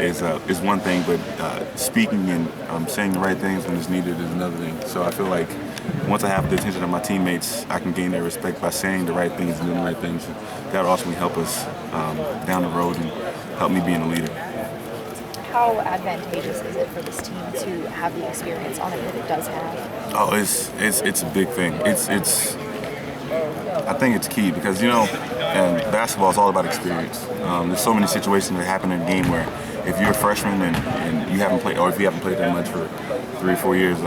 is one thing, but speaking and saying the right things when it's needed is another thing. So I feel like once I have the attention of my teammates, I can gain their respect by saying the right things and doing the right things. That will ultimately help us down the road and help me being a leader. How advantageous is it for this team to have the experience on it that it does have? Oh, it's a big thing. I think it's key because, and basketball is all about experience. There's so many situations that happen in a game where if you're a freshman and you haven't played, or if you haven't played that much for 3 or 4 years,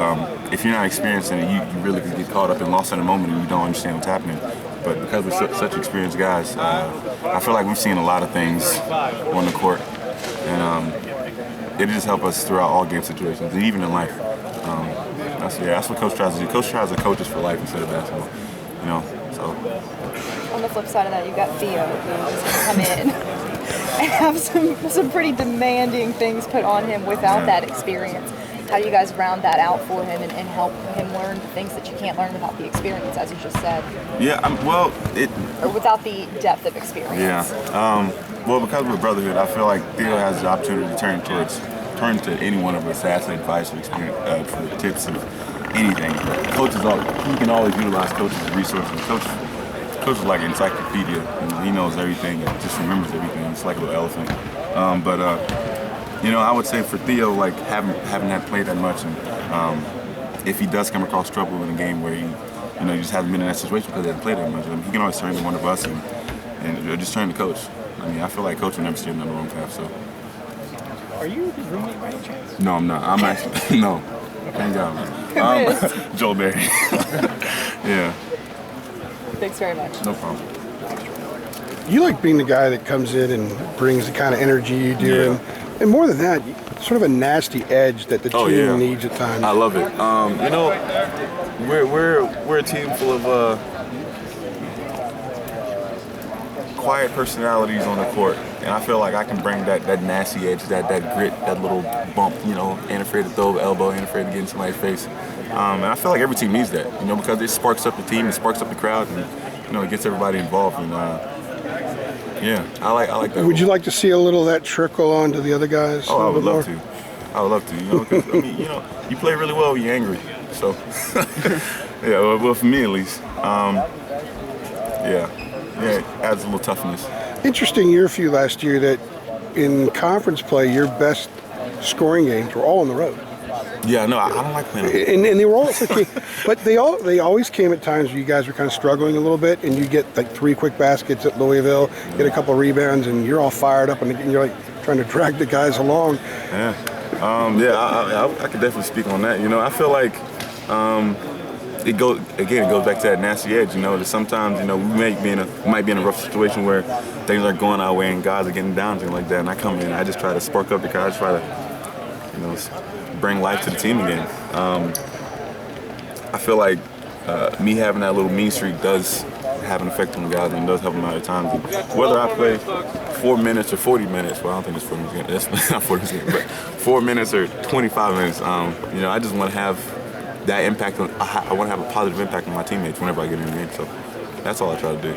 if you're not experienced in it, you really can get caught up and lost in a moment and you don't understand what's happening. But because we're such experienced guys, I feel like we've seen a lot of things on the court, and it just helps us throughout all game situations and even in life. That's what Coach tries to do. Coach tries to coach us for life instead of basketball. So. On the flip side of that, you've got Theo, who's going to come in and have some pretty demanding things put on him without that experience. How do you guys round that out for him and help him learn the things that you can't learn without the experience, as you just said? Yeah, or without the depth of experience. Yeah. Well, because we're brotherhood, I feel like Theo has the opportunity to turn to any one of us to ask advice or experience for tips of anything. He can always utilize coaches as resources. Coach is like an encyclopedia. He knows everything and just remembers everything. It's like a little elephant. I would say for Theo, like having had played that much, and if he does come across trouble in a game where he just hasn't been in that situation because he hasn't played that much, he can always turn to one of us and just turn to coach. I feel like coach will never steer him down the wrong path. So. Are you his roommate by any chance? No, I'm not. I'm actually no. Thank God. Joel Berry. Yeah. Thanks very much. No problem. You like being the guy that comes in and brings the kind of energy you do, Yeah. and more than that, sort of a nasty edge that the team needs at times. I love it. We're a team full of quiet personalities on the court, and I feel like I can bring that nasty edge, that grit, that little bump, ain't afraid to throw the elbow, ain't afraid to get in somebody's face. And I feel like every team needs that, because it sparks up the team, it sparks up the crowd, and it gets everybody involved. And I like that. Would you like to see a little of that trickle onto the other guys? Oh, I would love to. I would love to. Because you play really well when you're angry. So, yeah. Well, for me at least. Yeah, it adds a little toughness. Interesting year for you last year that in conference play, your best scoring games were all on the road. Yeah, no, I don't like playing. And they were all but they always came at times where you guys were kind of struggling a little bit, and you get like 3 quick baskets at Louisville, get a couple of rebounds, and you're all fired up, and you're like trying to drag the guys along. Yeah, I could definitely speak on that. I feel like it goes back to that nasty edge. That sometimes we might be in a rough situation where things are going our way and guys are getting down, things like that. And I come in, I just try to spark up the crowd, I try to bring life to the team again. I feel like me having that little mean streak does have an effect on the guys and does help them out at times. Whether I play 4 minutes or 40 minutes, well, I don't think it's 40 minutes. That's not 40 minutes, but 4 minutes or 25 minutes. I just want to have that impact. I want to have a positive impact on my teammates whenever I get in the game. So that's all I try to do.